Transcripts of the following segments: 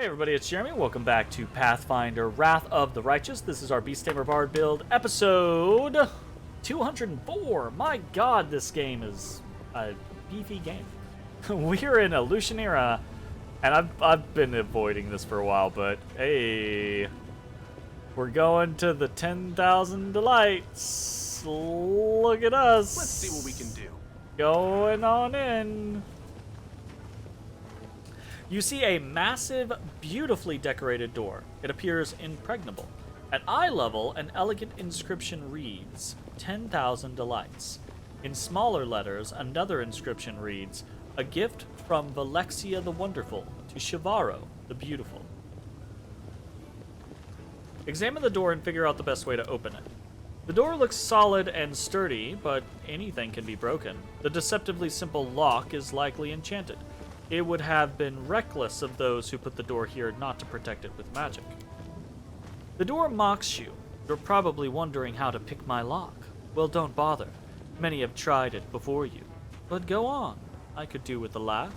Everybody, it's Jeremy. Welcome back to Pathfinder Wrath of the Righteous. This is our Beast Tamer Bard build, episode 204. My god, this game is a beefy game. We're in Elutionera, and I've been avoiding this for a while, but hey, we're going to the 10,000 Delights. Look at us. Let's see what we can do. Going on in. You see a massive, beautifully decorated door. It appears impregnable. At eye level, an elegant inscription reads, 10,000 Delights. In smaller letters, another inscription reads, a gift from Valexia the Wonderful to Shivaro the Beautiful. Examine the door and figure out the best way to open it. The door looks solid and sturdy, but anything can be broken. The deceptively simple lock is likely enchanted. It would have been reckless of those who put the door here not to protect it with magic. The door mocks you. You're probably wondering how to pick my lock. Well, don't bother. Many have tried it before you. But go on. I could do with a laugh.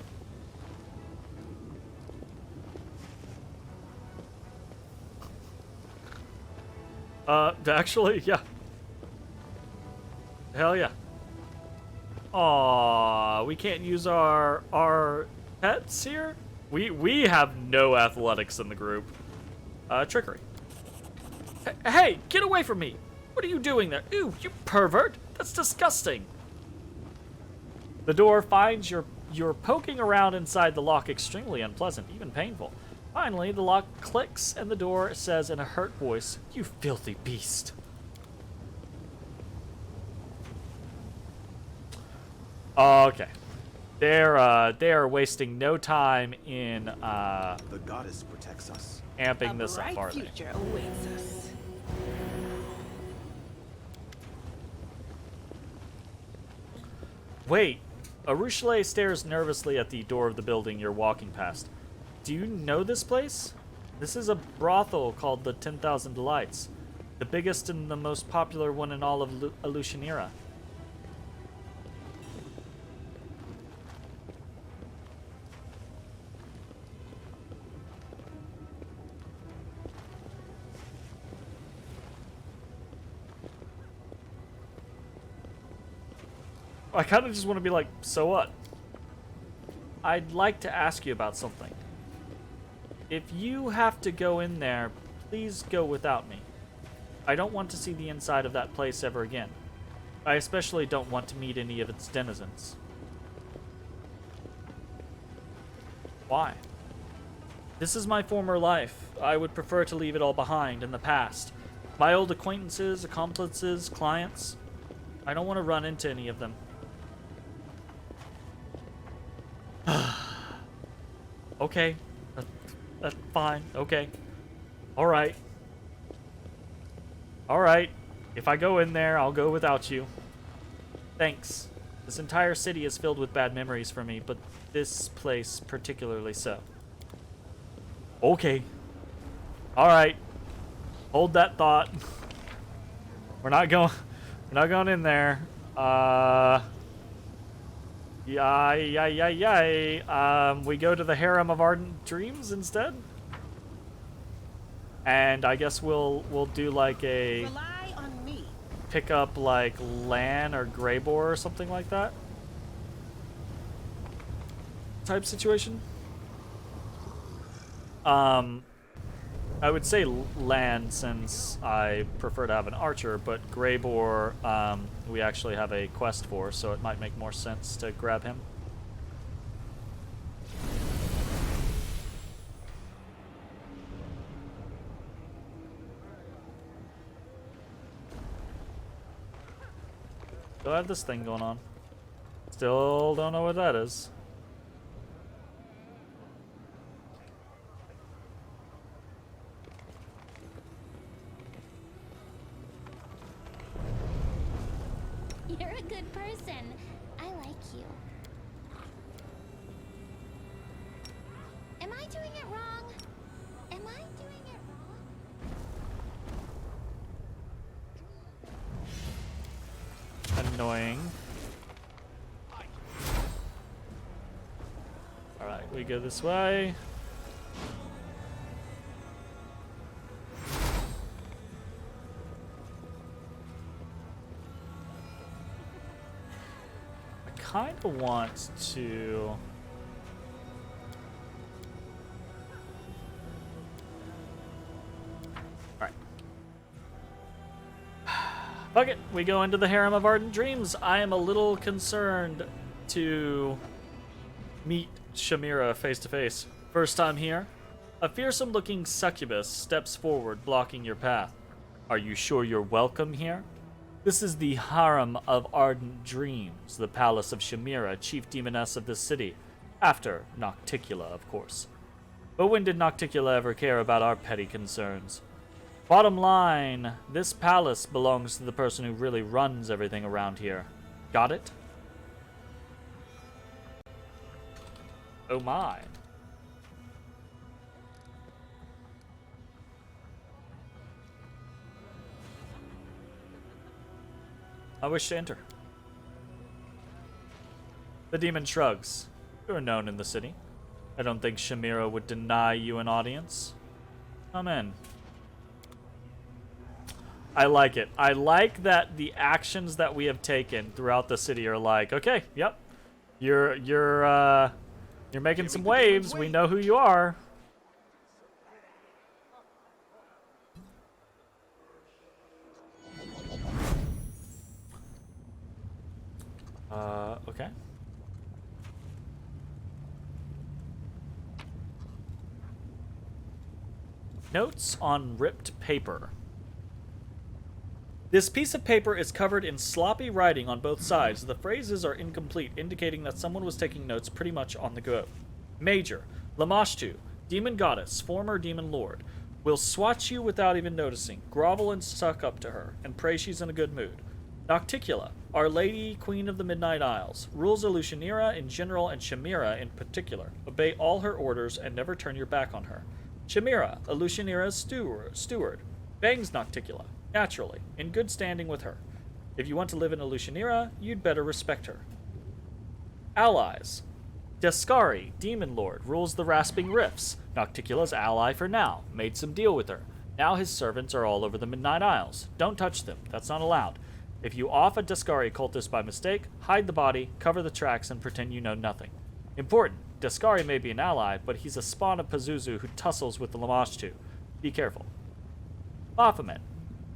Actually, yeah. Hell yeah. Aww, we can't use our pets here? We have no athletics in the group. Trickery. Hey, get away from me! What are you doing there? Ew, you pervert! That's disgusting! The door finds you're poking around inside the lock extremely unpleasant, even painful. Finally, the lock clicks and the door says in a hurt voice, you filthy beast. Okay. They are wasting no time in The goddess protects us. amping this up, A bright aren't they? future awaits us. Wait, Arushale stares nervously at the door of the building you're walking past. Do you know this place? This is a brothel called the 10,000 Delights, the biggest and the most popular one in all of Elutionera. I kind of just want to be like, so what? I'd like to ask you about something. If you have to go in there, please go without me. I don't want to see the inside of that place ever again. I especially don't want to meet any of its denizens. Why? This is my former life. I would prefer to leave it all behind in the past. My old acquaintances, accomplices, clients. I don't want to run into any of them. Okay. That's fine. Okay. Alright. Alright. If I go in there, I'll go without you. Thanks. This entire city is filled with bad memories for me, but this place particularly so. Okay. Alright. Hold that thought. We're not going in there. We go to the Harem of Ardent Dreams instead. And I guess we'll do like a Rely on me. pick up like Lan or Greybor or something like that type situation. I would say Lan since I prefer to have an archer, but Greybor we actually have a quest for, so it might make more sense to grab him. Still have this thing going on. Still don't know what that is. You're a good person. I like you. Am I doing it wrong? Am I doing it wrong? Annoying. Alright, we go this way. kind of want to... Alright. Fuck it. We go into the Harem of Ardent Dreams. I am a little concerned to meet Shamira face to face. First time here, a fearsome-looking succubus steps forward, blocking your path. Are you sure you're welcome here? This is the Harem of Ardent Dreams, the palace of Shamira, chief demoness of this city. After Nocticula, of course. But when did Nocticula ever care about our petty concerns? Bottom line, this palace belongs to the person who really runs everything around here. Got it? Oh my. I wish to enter. The demon shrugs. You are known in the city. I don't think Shamira would deny you an audience. Come in. I like it. I like that the actions that we have taken throughout the city are like, okay, yep. You're making some waves. We know who you are. Okay. Notes on ripped paper. This piece of paper is covered in sloppy writing on both sides. The phrases are incomplete, indicating that someone was taking notes pretty much on the go. Major, Lamashtu, demon goddess, former demon lord, will swatch you without even noticing, grovel and suck up to her, and pray she's in a good mood. Nocticula, Our Lady, Queen of the Midnight Isles, rules Elushanira in general and Shamira in particular. Obey all her orders and never turn your back on her. Shamira, Elushanira's steward, bangs Nocticula, naturally, in good standing with her. If you want to live in Elushanira, you'd better respect her. Allies. Deskari, Demon Lord, rules the Rasping Rifts. Nocticula's ally for now. Made some deal with her. Now his servants are all over the Midnight Isles. Don't touch them. That's not allowed. If you off a Deskari cultist by mistake, hide the body, cover the tracks, and pretend you know nothing. Important. Deskari may be an ally, but he's a spawn of Pazuzu who tussles with the Lamashtu. Be careful. Baphomet,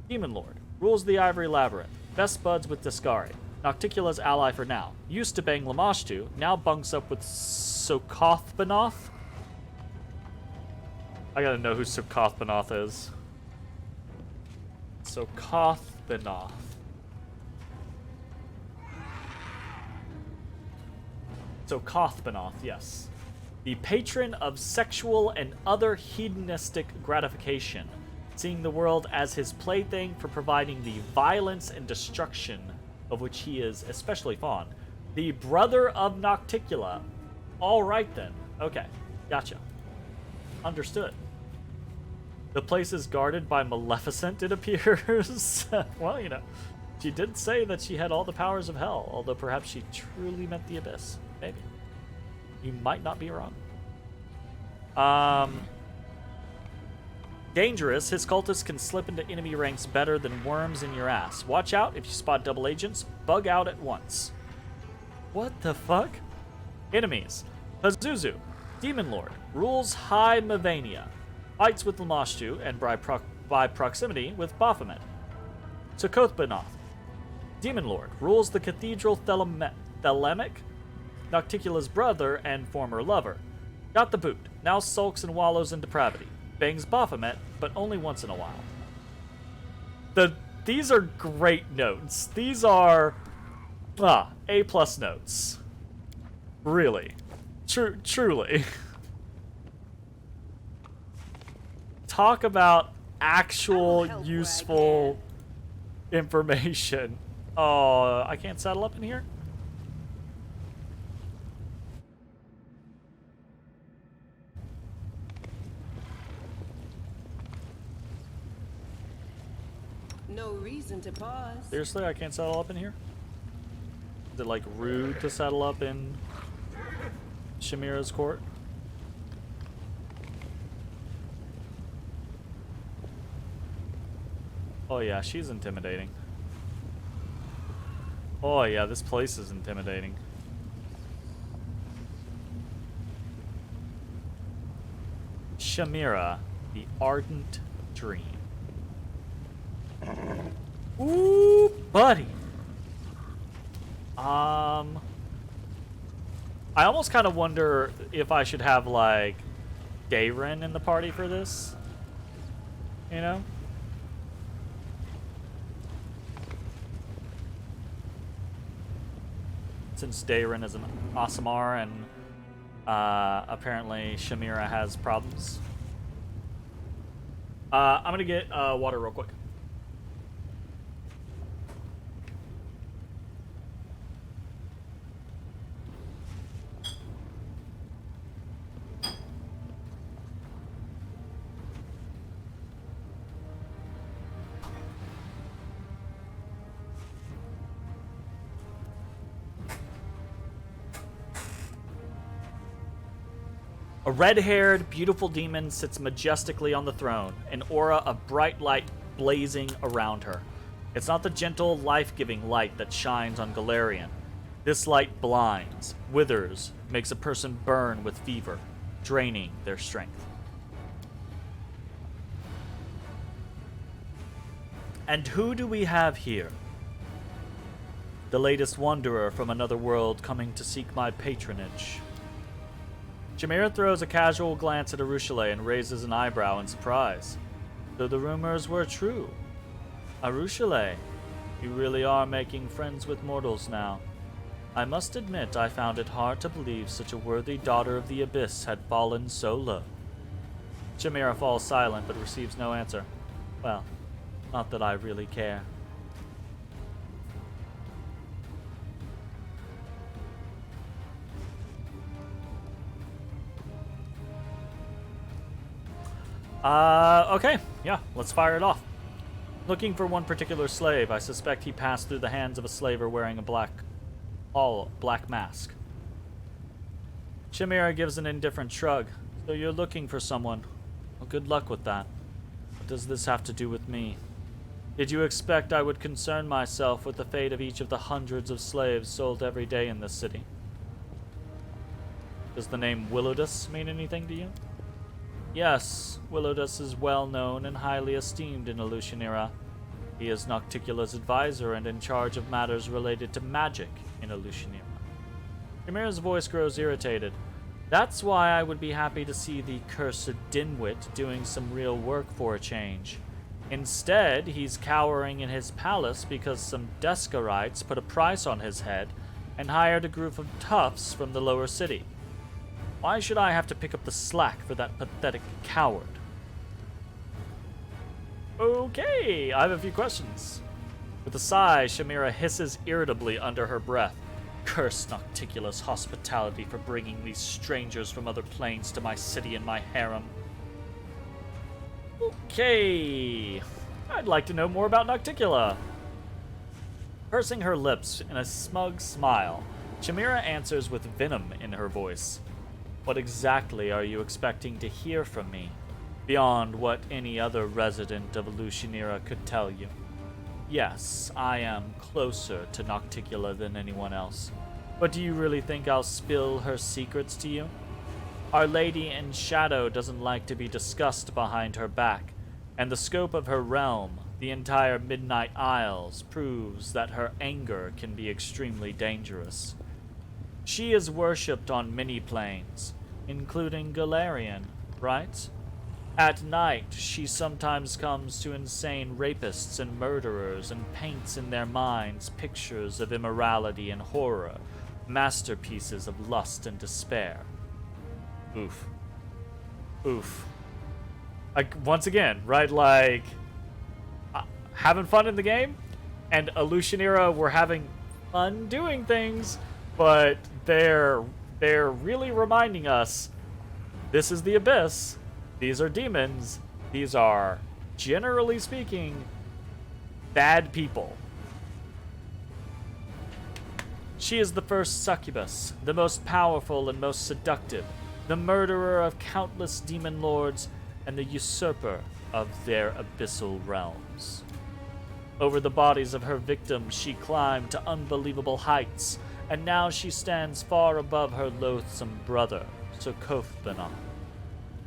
Demon Lord, rules the Ivory Labyrinth. Best buds with Deskari. Nocticula's ally for now. Used to bang Lamashtu, now bunks up with Sokothbanoth. I gotta know who Sokothbanoth is. Sokothbanoth. Sokothbanoth, yes. The patron of sexual and other hedonistic gratification, seeing the world as his plaything for providing the violence and destruction of which he is especially fond. The brother of Nocticula. All right then. Okay, gotcha. Understood. The place is guarded by Maleficent, it appears. Well, you know, she did say that she had all the powers of hell, although perhaps she truly meant the abyss. Maybe. You might not be wrong. Dangerous. His cultists can slip into enemy ranks better than worms in your ass. Watch out if you spot double agents. Bug out at once. What the fuck? Enemies. Pazuzu, Demon Lord, rules High Mavania. Fights with Lamashtu and by proximity with Baphomet. Sokothbanoth, Demon Lord, rules the Cathedral Thelemic, Nocticula's brother and former lover. Got the boot. Now sulks and wallows in depravity. Bangs Baphomet, but only once in a while. These are great notes. These are A+ notes. Really. Truly. Talk about actual useful information. Oh, I can't saddle up in here? No reason to pause. Seriously, I can't saddle up in here? Is it like rude to saddle up in Shamira's court? Oh yeah, she's intimidating. Oh yeah, this place is intimidating. Shamira, the Ardent Dream. Ooh, buddy. I almost kind of wonder if I should have, like, Dayrin in the party for this. You know? Since Dayrin is an Aasimar and apparently Shamira has problems. I'm gonna get water real quick. A red-haired, beautiful demon sits majestically on the throne, an aura of bright light blazing around her. It's not the gentle, life-giving light that shines on Golarion. This light blinds, withers, makes a person burn with fever, draining their strength. And who do we have here? The latest wanderer from another world coming to seek my patronage. Shamira throws a casual glance at Arushale and raises an eyebrow in surprise. So the rumors were true. Arushale, you really are making friends with mortals now. I must admit I found it hard to believe such a worthy daughter of the Abyss had fallen so low. Shamira falls silent but receives no answer. Well, not that I really care. Okay, yeah, let's fire it off. Looking for one particular slave, I suspect he passed through the hands of a slaver wearing a black mask. Shamira gives an indifferent shrug. So you're looking for someone. Well, good luck with that. What does this have to do with me? Did you expect I would concern myself with the fate of each of the hundreds of slaves sold every day in this city? Does the name Willowdus mean anything to you? Yes, Willowdus is well known and highly esteemed in Elutionera. He is Nocticula's advisor and in charge of matters related to magic in Elutionera. Shamira's voice grows irritated. That's why I would be happy to see the cursed Dinwit doing some real work for a change. Instead, he's cowering in his palace because some Deskarites put a price on his head and hired a group of toughs from the lower city. Why should I have to pick up the slack for that pathetic coward? Okay, I have a few questions. With a sigh, Shamira hisses irritably under her breath. Curse Nocticula's hospitality for bringing these strangers from other planes to my city and my harem. Okay, I'd like to know more about Nocticula. Pursing her lips in a smug smile, Shamira answers with venom in her voice. What exactly are you expecting to hear from me, beyond what any other resident of Elutionera could tell you? Yes, I am closer to Nocticula than anyone else, but do you really think I'll spill her secrets to you? Our Lady in Shadow doesn't like to be discussed behind her back, and the scope of her realm, the entire Midnight Isles, proves that her anger can be extremely dangerous. She is worshipped on many planes, including Golarion, right? At night, she sometimes comes to insane rapists and murderers and paints in their minds pictures of immorality and horror, masterpieces of lust and despair. Oof. Oof. Like, once again, right, like, having fun in the game, and Elutionera were having fun doing things, but they're really reminding us, this is the Abyss, these are demons, these are, generally speaking, bad people. She is the first succubus, the most powerful and most seductive, the murderer of countless demon lords, and the usurper of their abyssal realms. Over the bodies of her victims, she climbed to unbelievable heights, and now she stands far above her loathsome brother, Sir Kothbanon.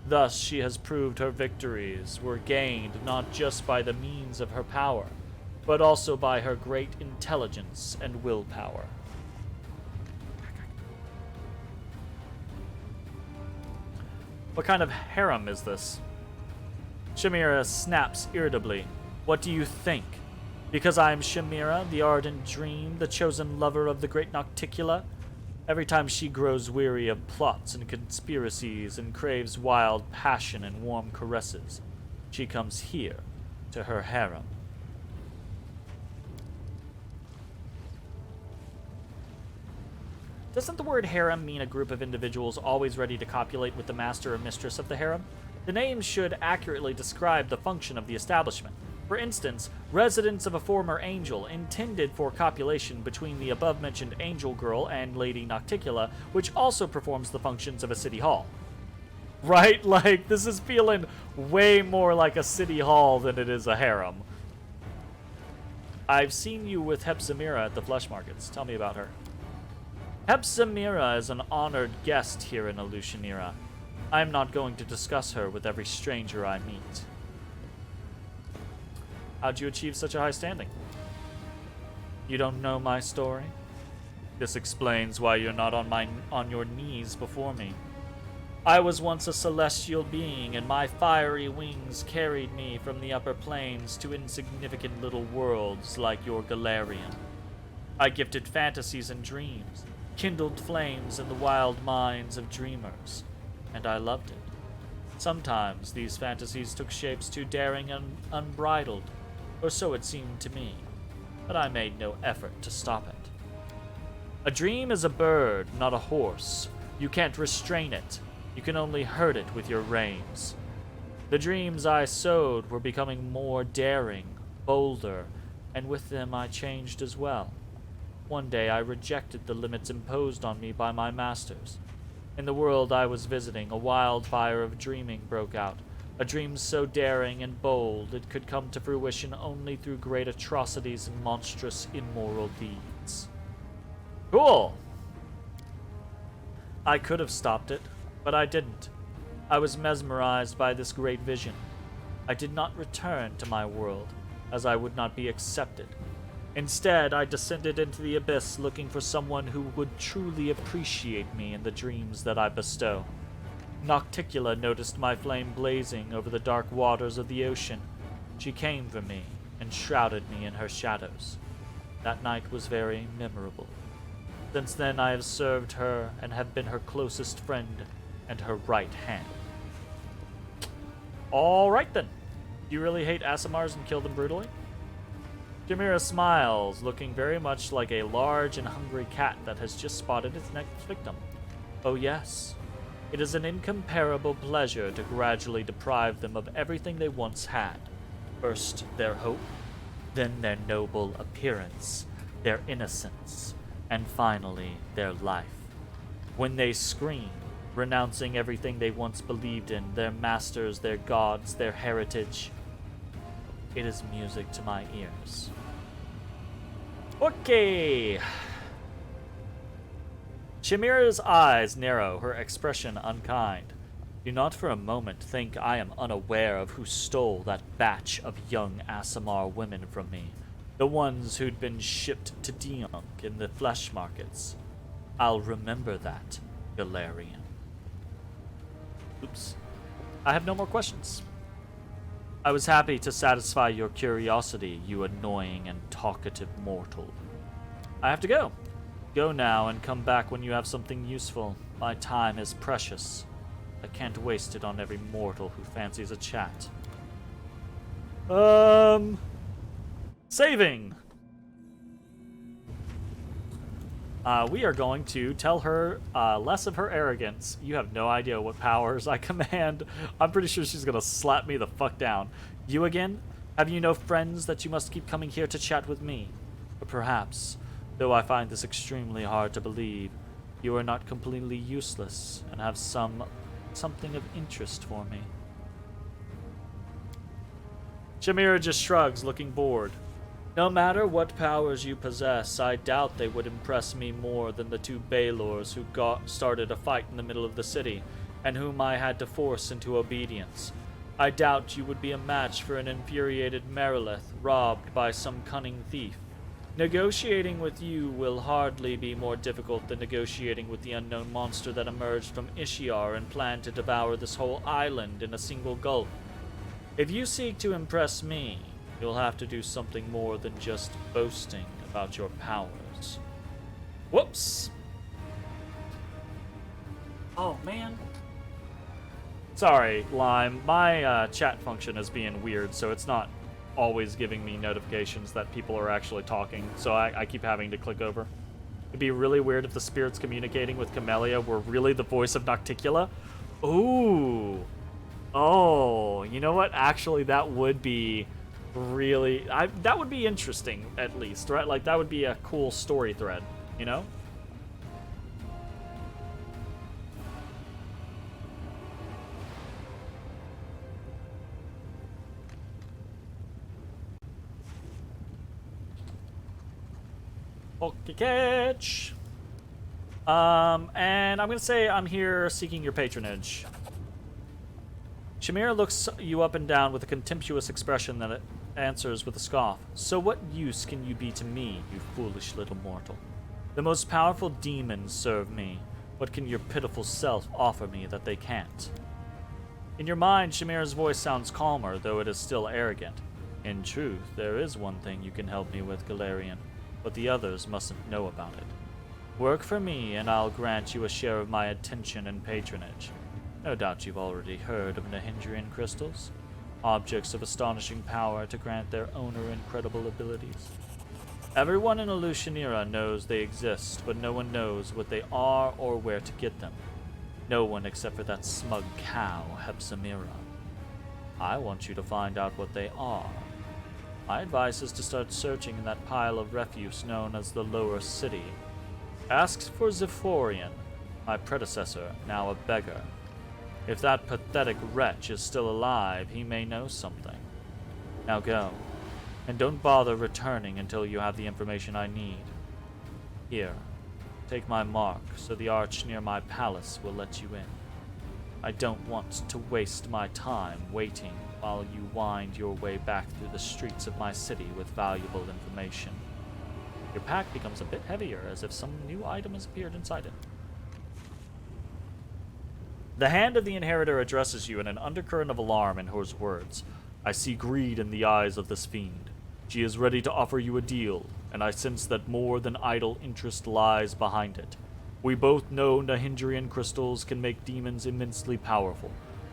Thus, she has proved her victories were gained not just by the means of her power, but also by her great intelligence and willpower. What kind of harem is this? Shamira snaps irritably. What do you think? Because I am Shamira, the ardent dream, the chosen lover of the great Nocticula? Every time she grows weary of plots and conspiracies and craves wild passion and warm caresses, she comes here to her harem. Doesn't the word harem mean a group of individuals always ready to copulate with the master or mistress of the harem? The name should accurately describe the function of the establishment. For instance, residents of a former angel intended for copulation between the above-mentioned angel girl and Lady Nocticula, which also performs the functions of a city hall. Right? Like, this is feeling way more like a city hall than it is a harem. I've seen you with Hepzimira at the flesh markets. Tell me about her. Hepzimira is an honored guest here in Alushanira. I am not going to discuss her with every stranger I meet. How'd you achieve such a high standing? You don't know my story? This explains why you're not on your knees before me. I was once a celestial being, and my fiery wings carried me from the upper planes to insignificant little worlds like your Golarion. I gifted fantasies and dreams, kindled flames in the wild minds of dreamers, and I loved it. Sometimes these fantasies took shapes too daring and unbridled, or so it seemed to me, but I made no effort to stop it. A dream is a bird, not a horse. You can't restrain it. You can only hurt it with your reins. The dreams I sowed were becoming more daring, bolder, and with them I changed as well. One day I rejected the limits imposed on me by my masters. In the world I was visiting, a wildfire of dreaming broke out. A dream so daring and bold it could come to fruition only through great atrocities and monstrous immoral deeds. Cool! I could have stopped it, but I didn't. I was mesmerized by this great vision. I did not return to my world, as I would not be accepted. Instead, I descended into the abyss looking for someone who would truly appreciate me and the dreams that I bestow. Nocticula noticed my flame blazing over the dark waters of the ocean. She came for me and shrouded me in her shadows. That night was very memorable. Since then I have served her and have been her closest friend and her right hand. Alright then. Do you really hate Aasimars and kill them brutally? Jamira smiles, looking very much like a large and hungry cat that has just spotted its next victim. Oh yes. It is an incomparable pleasure to gradually deprive them of everything they once had. First, their hope, then their noble appearance, their innocence, and finally, their life. When they scream, renouncing everything they once believed in, their masters, their gods, their heritage, it is music to my ears. Okay. Shamira's eyes narrow, her expression unkind. Do not for a moment think I am unaware of who stole that batch of young Aasimar women from me, the ones who'd been shipped to Diunk in the flesh markets. I'll remember that, Golarion. Oops. I have no more questions. I was happy to satisfy your curiosity, you annoying and talkative mortal. I have to go. Go now and come back when you have something useful. My time is precious. I can't waste it on every mortal who fancies a chat. Saving! We are going to tell her less of her arrogance. You have no idea what powers I command. I'm pretty sure she's gonna slap me the fuck down. You again? Have you no friends that you must keep coming here to chat with me? Or perhaps, though I find this extremely hard to believe, you are not completely useless and have something of interest for me. Shamira just shrugs, looking bored. No matter what powers you possess, I doubt they would impress me more than the two Balors who started a fight in the middle of the city. and whom I had to force into obedience. I doubt you would be a match for an infuriated Merilith robbed by some cunning thief. Negotiating with you will hardly be more difficult than negotiating with the unknown monster that emerged from Ishiar and planned to devour this whole island in a single gulp. If you seek to impress me, you'll have to do something more than just boasting about your powers. Whoops! Oh, man. Sorry, Lime. My chat function is being weird, so it's not always giving me notifications that people are actually talking, so I keep having to click over. It'd be really weird if the spirits communicating with Camellia were really the voice of Nocticula. Ooh. Oh, you know what? Actually, that would be really... that would be interesting, at least, right? Like, that would be a cool story thread, you know? Okay, catch. And I'm gonna say I'm here seeking your patronage. Shamira looks you up and down with a contemptuous expression that answers with a scoff. So what use can you be to me, you foolish little mortal? The most powerful demons serve me. What can your pitiful self offer me that they can't? In your mind, Shamira's voice sounds calmer, though it is still arrogant. In truth, there is one thing you can help me with, Golarion, but the others mustn't know about it. Work for me, and I'll grant you a share of my attention and patronage. No doubt you've already heard of Nahindrian crystals, objects of astonishing power to grant their owner incredible abilities. Everyone in Alushanira knows they exist, but no one knows what they are or where to get them. No one except for that smug cow, Hepsamira. I want you to find out what they are. My advice is to start searching in that pile of refuse known as the Lower City. Ask for Zephorian, my predecessor, now a beggar. If that pathetic wretch is still alive, he may know something. Now go, and don't bother returning until you have the information I need. Here, take my mark, so the arch near my palace will let you in. I don't want to waste my time waiting while you wind your way back through the streets of my city with valuable information. Your pack becomes a bit heavier, as if some new item has appeared inside it. The hand of the inheritor addresses you in an undercurrent of alarm in her words. I see greed in the eyes of this fiend. She is ready to offer you a deal, and I sense that more than idle interest lies behind it. We both know Nahindrian crystals can make demons immensely powerful.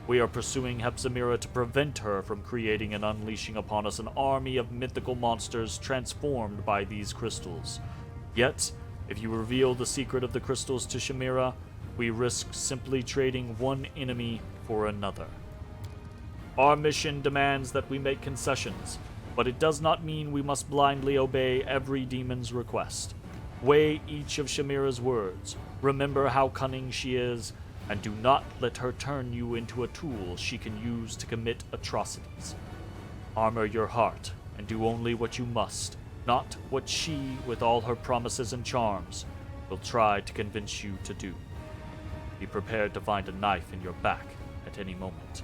We are pursuing Hepsamira to prevent her from creating and unleashing upon us an army of mythical monsters transformed by these crystals. Yet, if you reveal the secret of the crystals to Shamira, we risk simply trading one enemy for another. Our mission demands that we make concessions, but it does not mean we must blindly obey every demon's request. Weigh each of Shamira's words, remember how cunning she is, and do not let her turn you into a tool she can use to commit atrocities. Armor your heart, and do only what you must, not what she, with all her promises and charms, will try to convince you to do. Be prepared to find a knife in your back at any moment.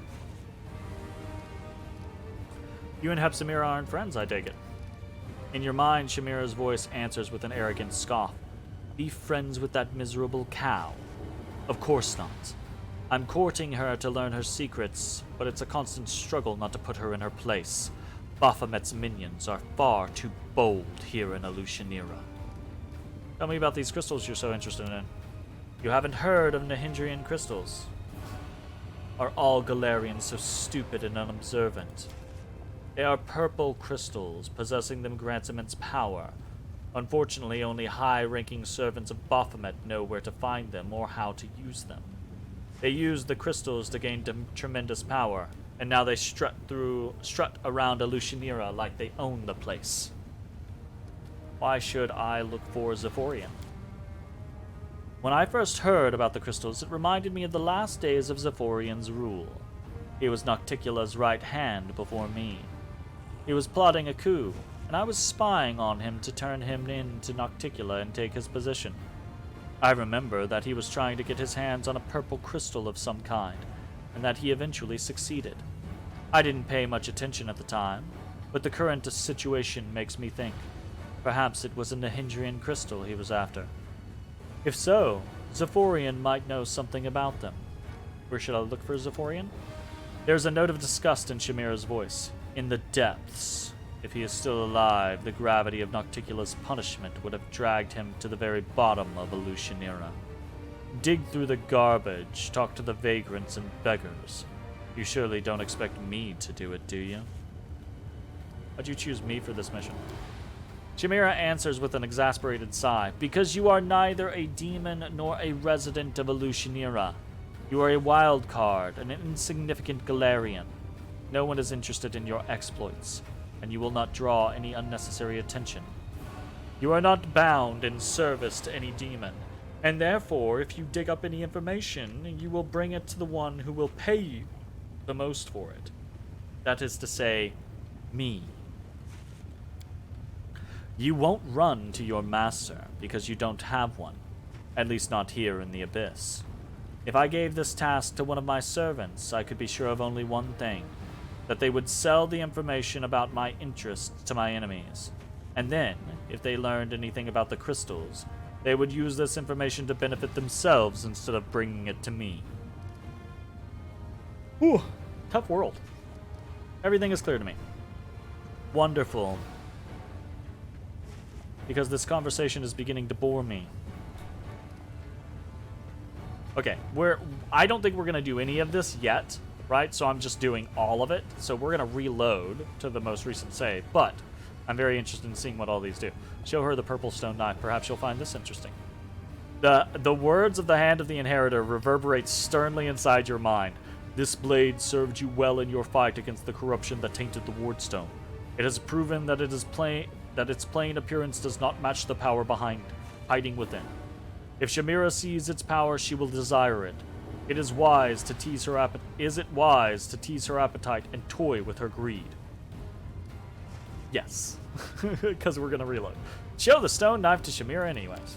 You and Hepsamira aren't friends, I take it. In your mind, Shamira's voice answers with an arrogant scoff. Be friends with that miserable cow? Of course not. I'm courting her to learn her secrets, but it's a constant struggle not to put her in her place. Baphomet's minions are far too bold here in Alushanira. Tell me about these crystals you're so interested in. You haven't heard of Nahindrian crystals? Are all Golarions so stupid and unobservant? They are purple crystals. Possessing them grants immense power. Unfortunately, only high-ranking servants of Baphomet know where to find them or how to use them. They use the crystals to gain tremendous power, and now they strut around Alushanira like they own the place. Why should I look for Zephorian? When I first heard about the crystals, it reminded me of the last days of Zephorian's rule. He was Nocticula's right hand before me. He was plotting a coup, and I was spying on him to turn him in to Nocticula and take his position. I remember that he was trying to get his hands on a purple crystal of some kind, and that he eventually succeeded. I didn't pay much attention at the time, but the current situation makes me think perhaps it was a Nahindrian crystal he was after. If so, Zephorian might know something about them. Where should I look for Zephorian? There's a note of disgust in Shamira's voice. In the depths. If he is still alive, the gravity of Nocticula's punishment would have dragged him to the very bottom of Elutionera. Dig through the garbage, talk to the vagrants and beggars. You surely don't expect me to do it, do you? Why'd you choose me for this mission? Shamira answers with an exasperated sigh. Because you are neither a demon nor a resident of Elutionera. You are a wild card, an insignificant Golarion. No one is interested in your exploits, and you will not draw any unnecessary attention. You are not bound in service to any demon, and therefore, if you dig up any information, you will bring it to the one who will pay you the most for it. That is to say, me. You won't run to your master because you don't have one, at least not here in the Abyss. If I gave this task to one of my servants, I could be sure of only one thing, that they would sell the information about my interests to my enemies. And then, if they learned anything about the crystals, they would use this information to benefit themselves instead of bringing it to me. Whew, tough world. Everything is clear to me. Wonderful. Because this conversation is beginning to bore me. Okay, I don't think we're going to do any of this yet, right? So I'm just doing all of it. So we're going to reload to the most recent save, but I'm very interested in seeing what all these do. Show her the purple stone knife. Perhaps you'll find this interesting. The words of the Hand of the Inheritor reverberate sternly inside your mind. This blade served you well in your fight against the corruption that tainted the Wardstone. It has proven that its plain appearance does not match the power hiding within. If Shamira sees its power, she will desire it. Is it wise to tease her appetite and toy with her greed? Yes, because we're gonna reload. Show the stone knife to Shamira anyways.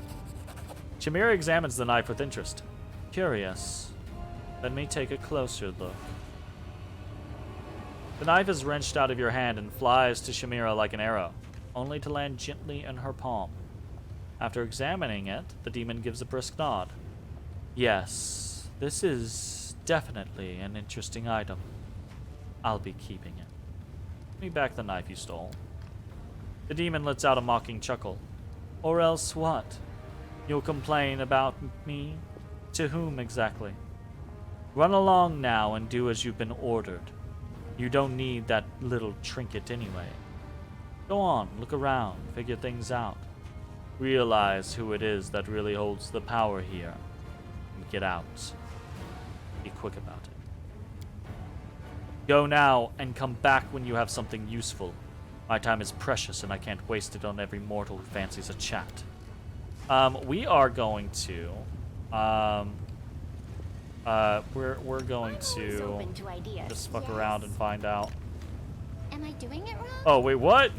Shamira examines the knife with interest. Curious. Let me take a closer look. The knife is wrenched out of your hand and flies to Shamira like an arrow, only to land gently in her palm. After examining it, the demon gives a brisk nod. Yes, this is definitely an interesting item. I'll be keeping it. Give me back the knife you stole. The demon lets out a mocking chuckle. Or else what? You'll complain about me? To whom exactly? Run along now and do as you've been ordered. You don't need that little trinket anyway. Go on, look around, figure things out. Realize who it is that really holds the power here. And get out. Be quick about it. Go now and come back when you have something useful. My time is precious and I can't waste it on every mortal who fancies a chat. We are going to... we're going to just fuck around and find out. Am I doing it wrong? Oh, wait, what?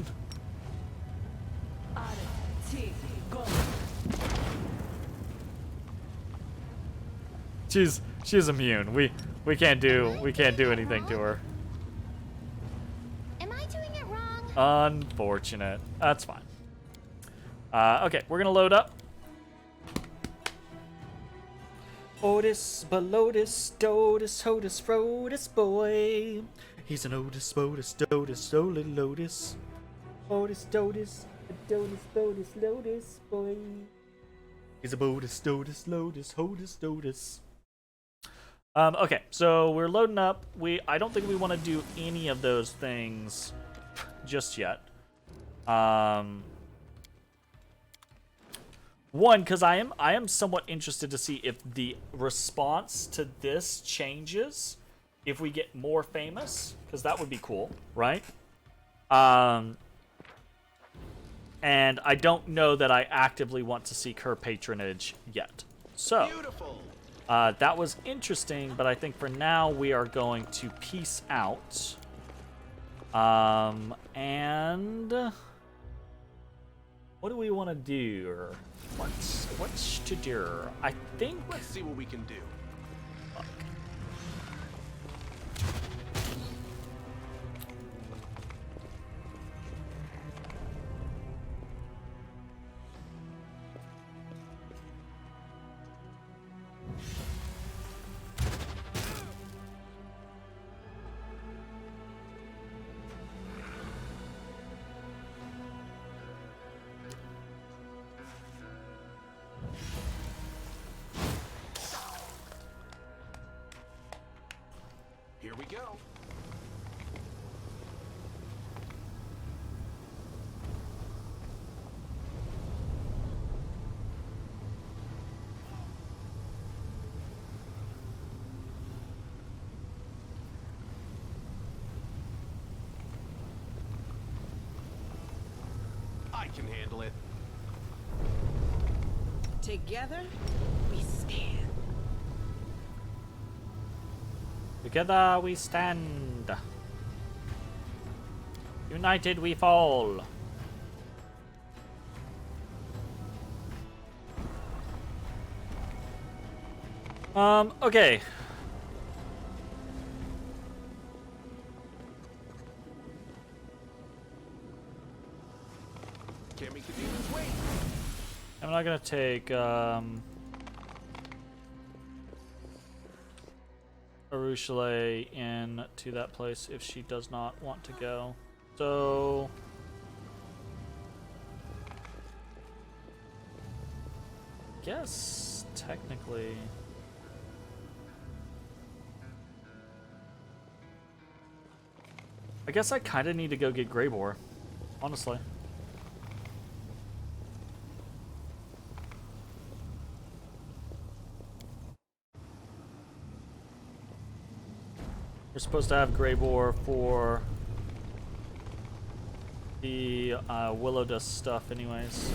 She's immune. We can't do anything to her. Am I doing it wrong? Unfortunate. That's fine. Okay, we're gonna load up. Otis, Belotus, Dotus, Hodus, Frodus boy. He's an Otis, Bodus, Dotus, Olid Lotus. Otis, Dotus, Dotus, Bodus, Lotus boy. He's a Bodus, Dotus, Lotus, Hodus, Dotus. Okay, so we're loading up. I don't think we want to do any of those things just yet. One, because I am somewhat interested to see if the response to this changes if we get more famous, because that would be cool, right? And I don't know that I actively want to seek her patronage yet. So, that was interesting, but I think for now we are going to peace out. And... What do we want to do? What's to do? I think. Let's see what we can do. Fuck. Here we go. I can handle it. Together, we stand. Together we stand. United we fall. Okay. Can't make the demons wait. I'm not gonna take Arushale in to that place if she does not want to go. So guess technically I guess I kind of need to go get Greybor, honestly. We're supposed to have Greybor for the Willow Dust stuff anyways, so.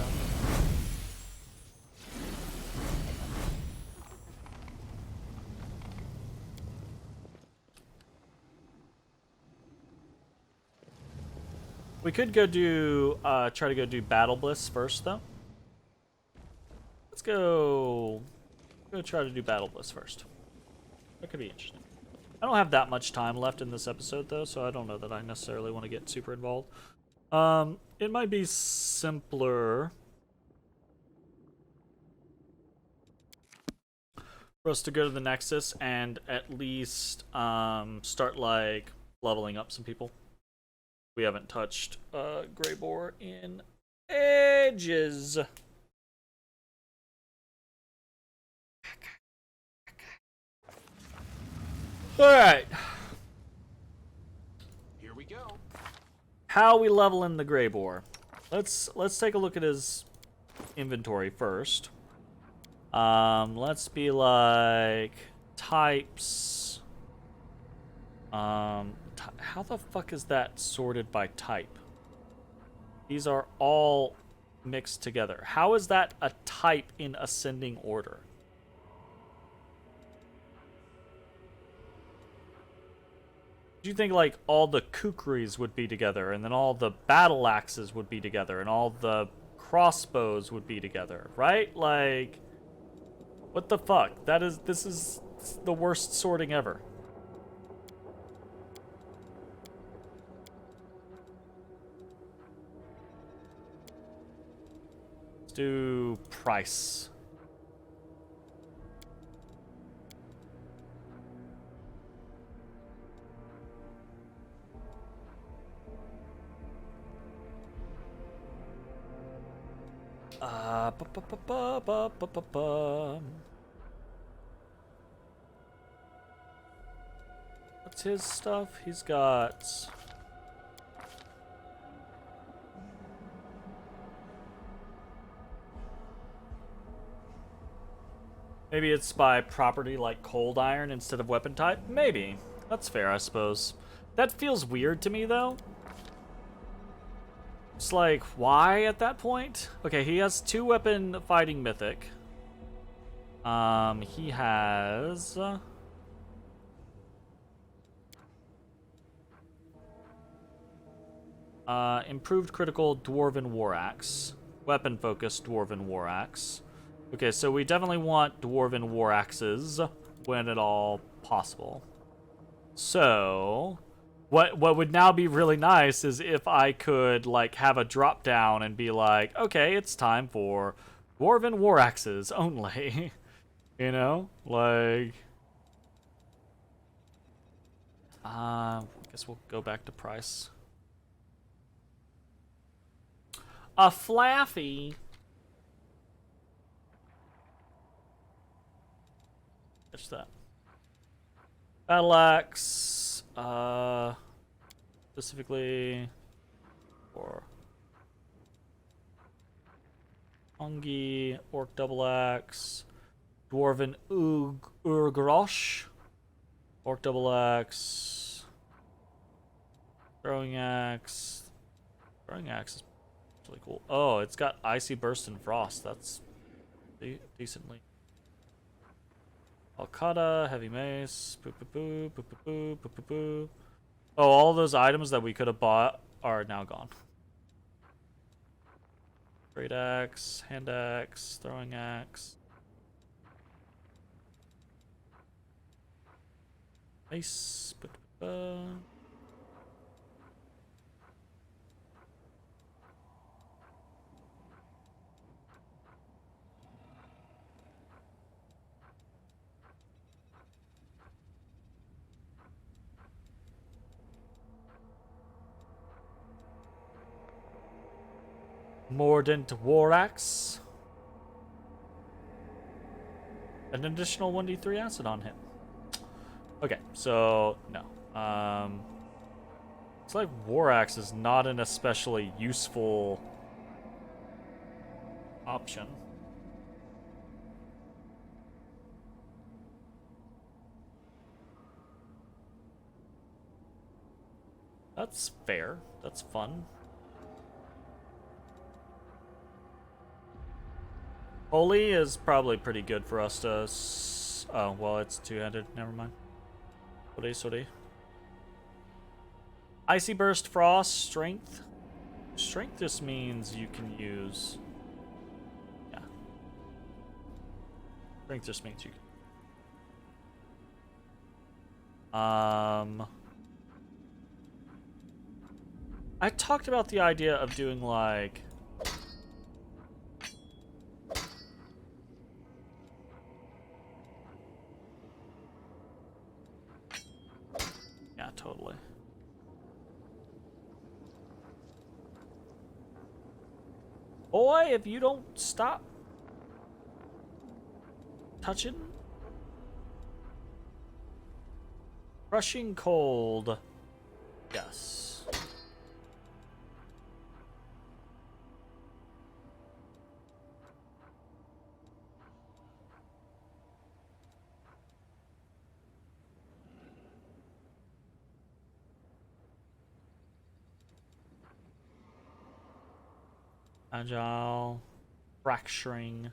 We could go do, try to go do Battle Bliss first, though. Let's go try to do Battle Bliss first. That could be interesting. I don't have that much time left in this episode, though, so I don't know that I necessarily want to get super involved. It might be simpler for us to go to the Nexus and at least start, like, leveling up some people. We haven't touched Greybor in ages. Alright. Here we go. How are we leveling the Greybor? Let's take a look at his inventory first. Let's be like types. How the fuck is that sorted by type? These are all mixed together. How is that a type in ascending order? Do you think like all the kukris would be together, and then all the battle axes would be together, and all the crossbows would be together, right? Like, what the fuck? This is the worst sorting ever. Let's do price. What's his stuff? He's got... Maybe it's by property like cold iron instead of weapon type? Maybe. That's fair, I suppose. That feels weird to me, though. It's like, why at that point? Okay, he has 2 weapon fighting mythic. He has... improved critical dwarven war axe. weapon-focused Dwarven War Axe. Okay, so we definitely want Dwarven War Axes when at all possible. So, what would now be really nice is if I could, like, have a drop down and be like, okay, it's time for Dwarven War Axes only. You know? Like... I guess we'll go back to price. A Flaffy. Catch that. Battle axe. Specifically for Ungi, Orc double axe, Dwarven Urgrosh, Orc double axe, throwing axe. Throwing axe is really cool. Oh, it's got Icy Burst and Frost. That's decently. Alcata, Heavy Mace, boo boo boo, boo boo boo, boo boo boo. Oh, all those items that we could have bought are now gone. Great axe, hand axe, throwing axe. Mace, boo boo boo. Mordant War Axe. An additional 1d3 acid on him. Okay, so no. It's like War Axe is not an especially useful option. That's fair. That's fun. Holy is probably pretty good for us to... Oh, well, it's two-handed. Never mind. Sorry. Icy Burst, Frost, Strength. Strength just means you can use... Yeah. Strength just means you can... I talked about the idea of doing, like... Yeah, totally. Boy, if you don't stop touching. Crushing cold. Yes. Agile, fracturing.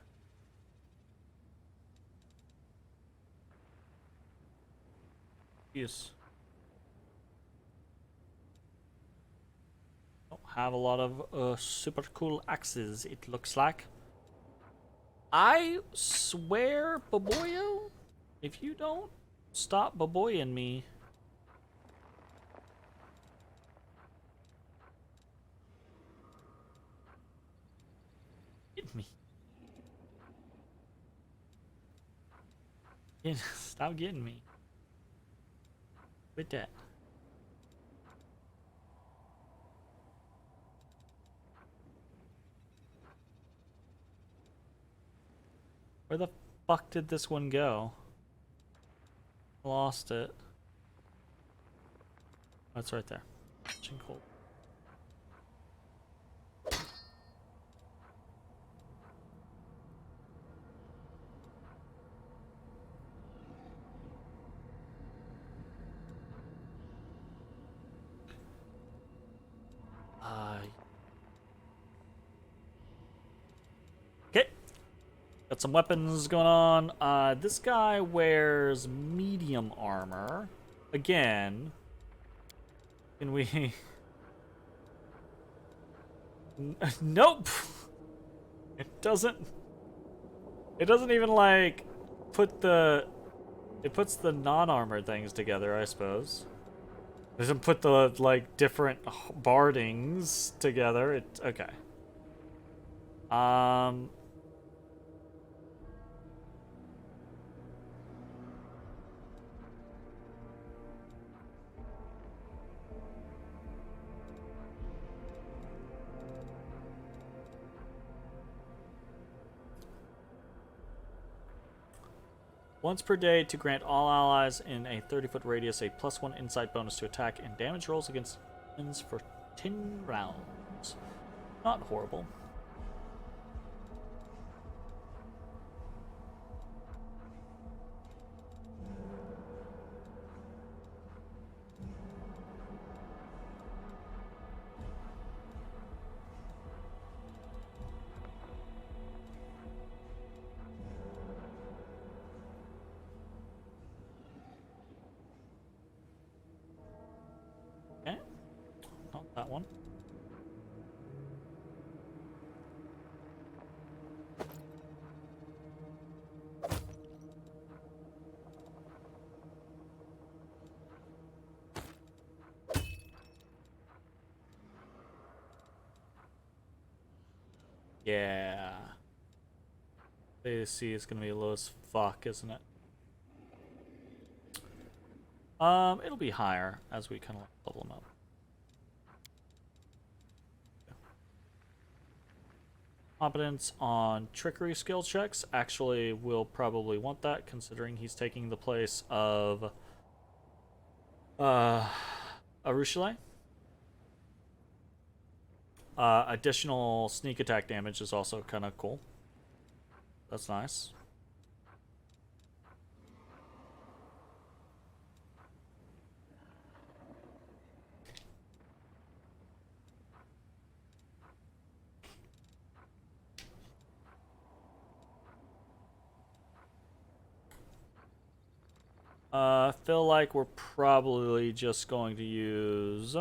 Yes. Don't have a lot of super cool axes, it looks like. I swear, Baboyo, if you don't stop baboying me. Me. Stop getting me. With that. Where the fuck did this one go? Lost it. Oh, it's right there. Cold. Okay. Got some weapons going on. This guy wears medium armor. Again. Can we... Nope! It doesn't even like put the. It puts the non-armored things together, I suppose. It doesn't put the like different bardings together. It okay. Once per day to grant all allies in a 30-foot radius a +1 insight bonus to attack and damage rolls against enemies for 10 rounds. Not horrible. Okay. Not that one. Yeah. AC is gonna be low as fuck, isn't it? It'll be higher as we kind of level them up. Competence on trickery skill checks. Actually, we'll probably want that considering he's taking the place of Arushale. Additional sneak attack damage is also kind of cool. That's nice. Feel like we're probably just going to use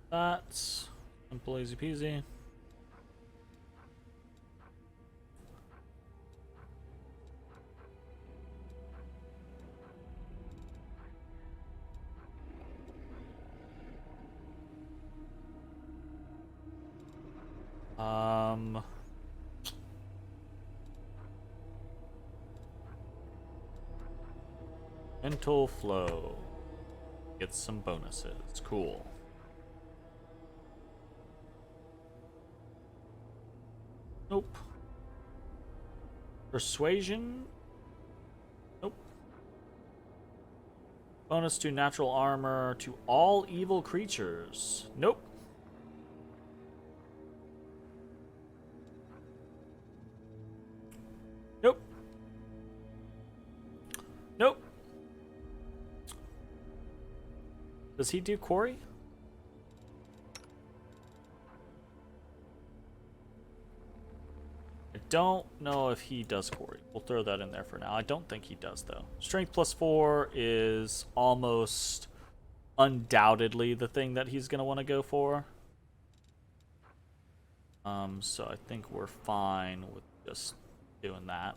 that. Simple, easy peasy. Mental flow. Get some bonuses. Cool. Nope. Persuasion? Nope. Bonus to natural armor to all evil creatures. Nope. Nope. Nope. Does he do quarry? I don't know if he does quarry. We'll throw that in there for now. I don't think he does, though. Strength +4 is almost undoubtedly the thing that he's going to want to go for. So I think we're fine with just doing that.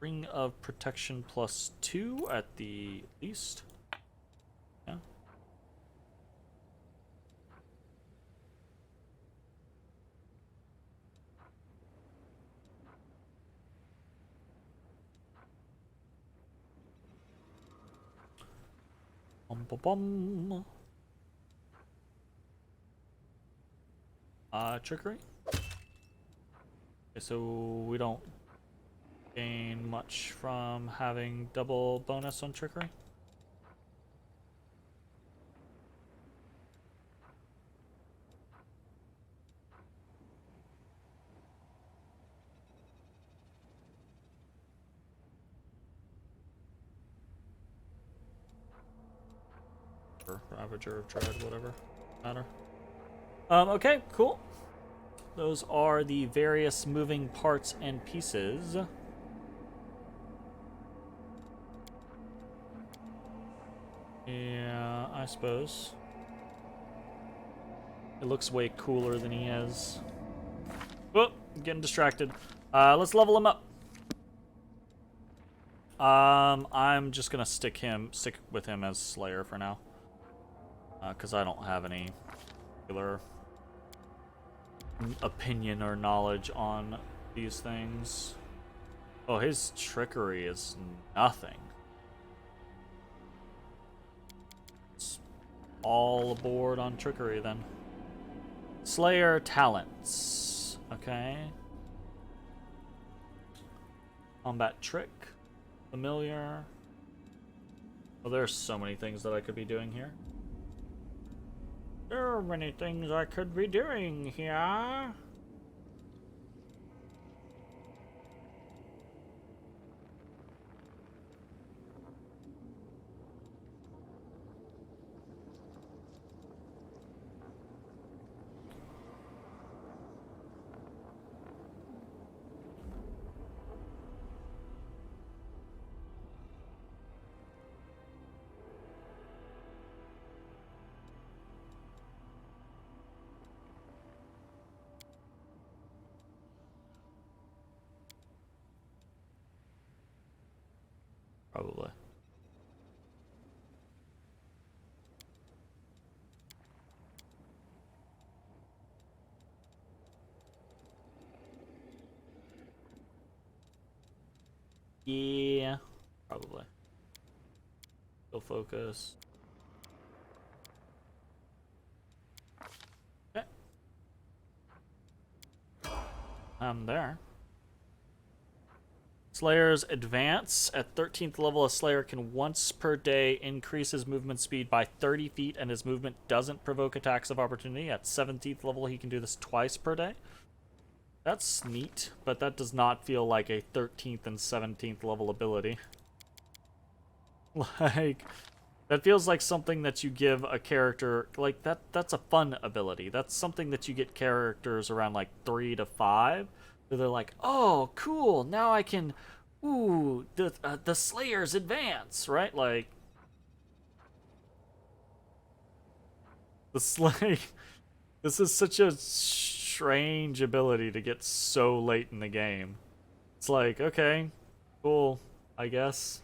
Ring of Protection +2 at the least. Yeah. Bum, bum, bum. Trickery. Okay, so we don't gain much from having double bonus on trickery. Or Ravager of Dread, whatever. Matter. Okay, cool. Those are the various moving parts and pieces. Yeah, I suppose. It looks way cooler than he is. Oh, I'm getting distracted. Let's level him up. I'm just gonna stick with him as Slayer for now. Because I don't have any particular opinion or knowledge on these things. Oh, his trickery is nothing. It's all aboard on trickery then. Slayer talents. Okay. Combat trick. Familiar. Well, there's so many things that I could be doing here. There are many things I could be doing here. Probably. Yeah, probably. Still focus. Okay. I'm there. Slayer's advance. At 13th level, a Slayer can once per day increase his movement speed by 30 feet, and his movement doesn't provoke attacks of opportunity. At 17th level, he can do this twice per day. That's neat, but that does not feel like a 13th and 17th level ability. Like, that feels like something that you give a character, like, that's a fun ability. That's something that you get characters around, like, 3 to 5. So they're like, oh, cool, now I can, ooh, the Slayer's advance, right? Like, the Slay, this is such a strange ability to get so late in the game. It's like, okay, cool, I guess.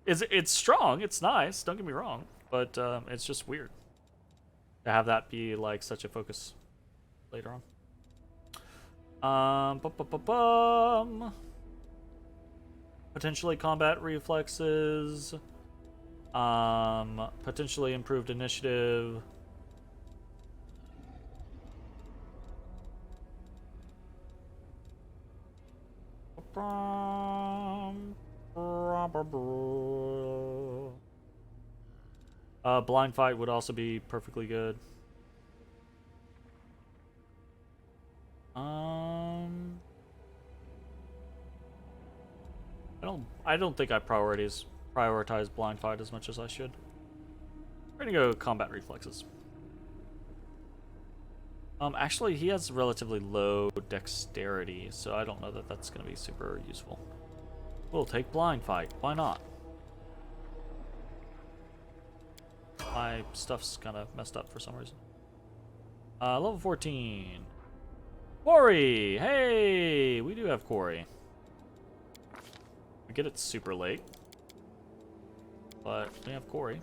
It's strong, it's nice, don't get me wrong, but it's just weird to have that be, like, such a focus later on. Potentially combat reflexes. Potentially improved initiative. Blind fight would also be perfectly good. I don't think I prioritize blind fight as much as I should. We're gonna go combat reflexes. Actually, he has relatively low dexterity, so I don't know that that's gonna be super useful. We'll take blind fight. Why not? My stuff's kind of messed up for some reason. Level 14. Quarry! Hey! We do have Quarry. We get it super late. But we have Quarry.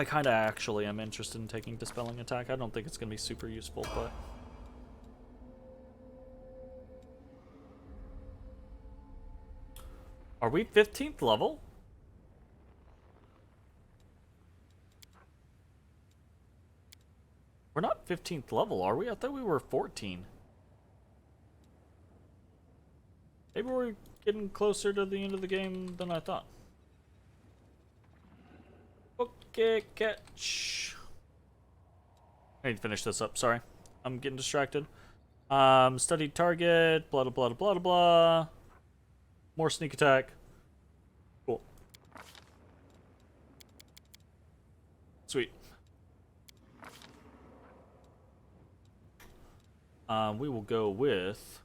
I kind of actually am interested in taking Dispelling Attack. I don't think it's going to be super useful, but... Are we 15th level? We're not 15th level, are we? I thought we were 14. Maybe we're getting closer to the end of the game than I thought. Okay, catch. I need to finish this up, sorry. I'm getting distracted. Studied target, blah, blah, blah, blah, blah. More sneak attack. Cool. Sweet. We will go with...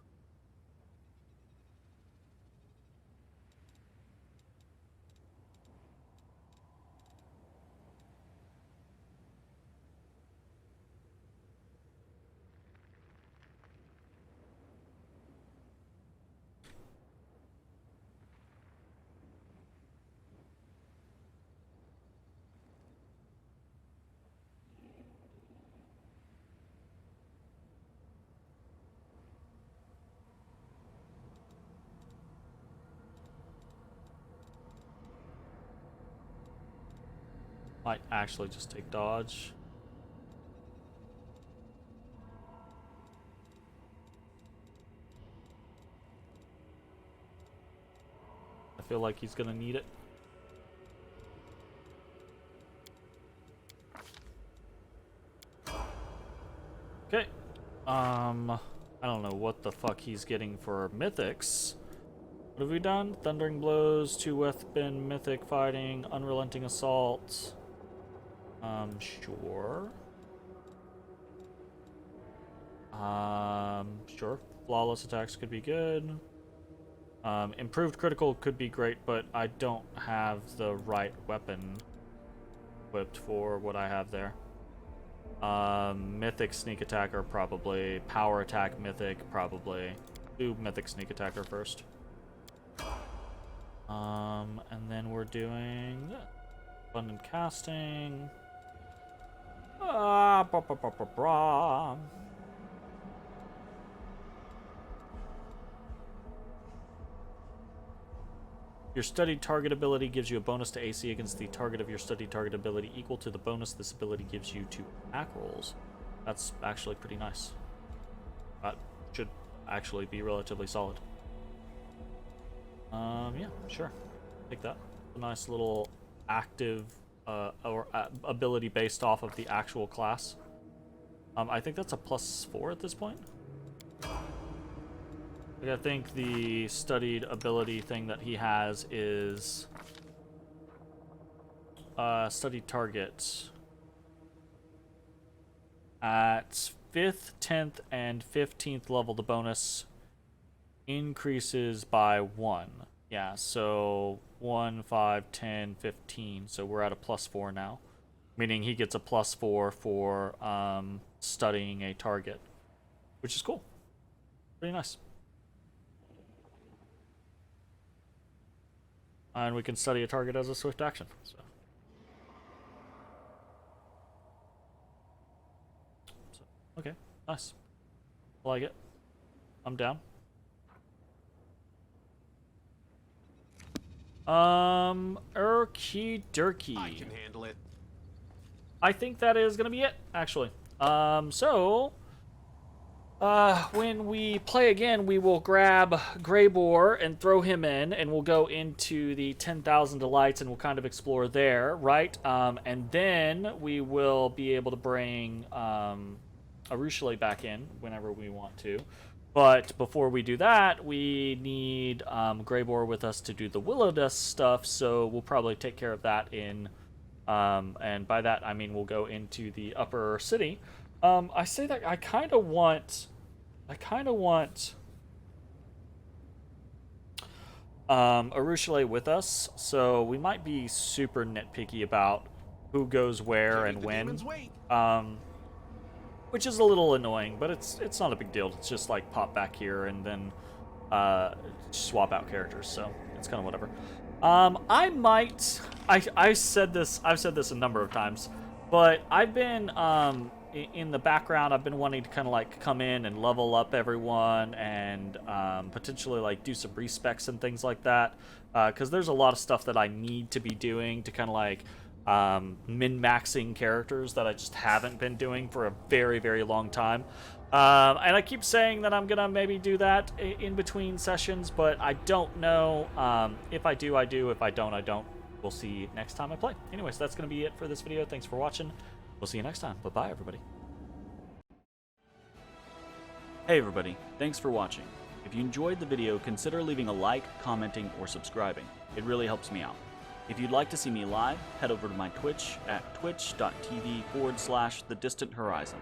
Might actually just take dodge. I feel like he's gonna need it. Okay. I don't know what the fuck he's getting for mythics. What have we done? Thundering blows, 2-weapon mythic fighting, unrelenting assault. Sure. Sure. Flawless attacks could be good. Improved critical could be great, but I don't have the right weapon equipped for what I have there. Mythic sneak attacker probably. Power attack mythic probably. Do mythic sneak attacker first. And then we're doing abundant casting. Blah, blah, blah, blah, blah. Your studied target ability gives you a bonus to AC against the target of your studied target ability equal to the bonus this ability gives you to attack rolls. That's actually pretty nice. That should actually be relatively solid. Yeah, sure. Take that. A nice little active ability based off of the actual class. I think that's a +4 at this point. Like, I think the studied ability thing that he has is studied target. At 5th, 10th, and 15th level, the bonus increases by 1. Yeah, so 1, 5, 10, 15. So we're at a +4 now. Meaning he gets a +4 for studying a target. Which is cool. Pretty nice. And we can study a target as a swift action. So okay, nice. I like it. I'm down. Erky Durkey. I can handle it. I think that is gonna be it, actually. When we play again, we will grab Greybor and throw him in, and we'll go into the 10,000 Delights, and we'll kind of explore there, right? And then we will be able to bring Arushale back in whenever we want to. But before we do that, we need Greybor with us to do the Willow Dust stuff, so we'll probably take care of that in... and by that, I mean we'll go into the upper city. I say that I kind of want Arushale with us, so we might be super nitpicky about who goes where and when. Which is a little annoying, but it's not a big deal. It's just like pop back here and then swap out characters, so it's kind of whatever. I might. I've said this a number of times, but I've been in the background. I've been wanting to kind of like come in and level up everyone and potentially like do some respecs and things like that. Because there's a lot of stuff that I need to be doing to kind of like min-maxing characters that I just haven't been doing for a very, very long time. And I keep saying that I'm going to maybe do that in between sessions, but I don't know. If I do, I do. If I don't, I don't. We'll see next time I play. Anyways, that's going to be it for this video. Thanks for watching. We'll see you next time. Bye-bye, everybody. Hey, everybody. Thanks for watching. If you enjoyed the video, consider leaving a like, commenting, or subscribing. It really helps me out. If you'd like to see me live, head over to my Twitch at twitch.tv/thedistanthorizon.